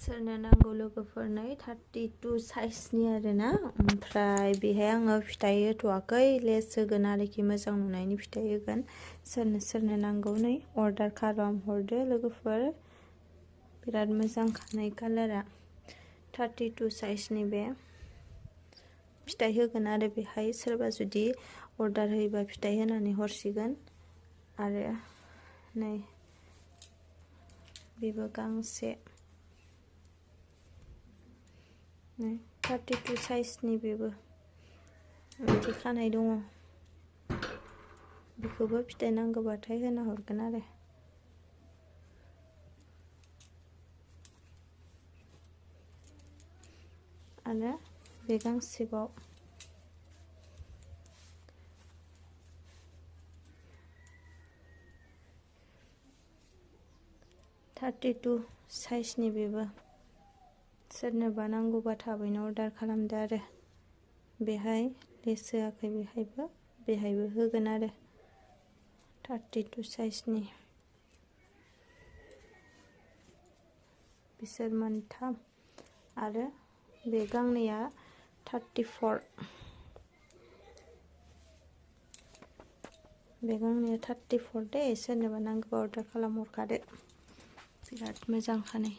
सोरनो नांगौ लोगोफोरनो 32 साइजनि आरोना ओमफ्राय बेहाय आङो फिथाइ होथ'वाखै लेस होगोन आरोखि मोजां नुनायनि फिथाइ होगोन सोरनो नांगौ नै अर्डार खालाम हरदो लोगोफोर बिराद मोजां खानाय कालारा 32 साइजनि बे फिथाइ होगोन आरो बेहाय सोरबा जुदि अर्डार होयोबा फिथाइ होनानै हरसिगोन आरो नै बेबो गांसे 32 साइजनि बेबो बिदि खानाय दङ बेखौबो फिथाइ नांगौबाथाय होना हरगोन आरो बे गांसेबाव 32 साइजनि बेबो सोरनोबा नांगौबा थाबैनो अर्डार खालामदो आरो बेहाय लेस होआखै बेहायबो होगोन आरो 32 साइजनि बिसोर मोनथाम आरो बे गांनैया 34 बे गांनैया 34 दे सोरनोबा नांगौबा अर्डार खालाम हरखादो बिराद मोजां खानाय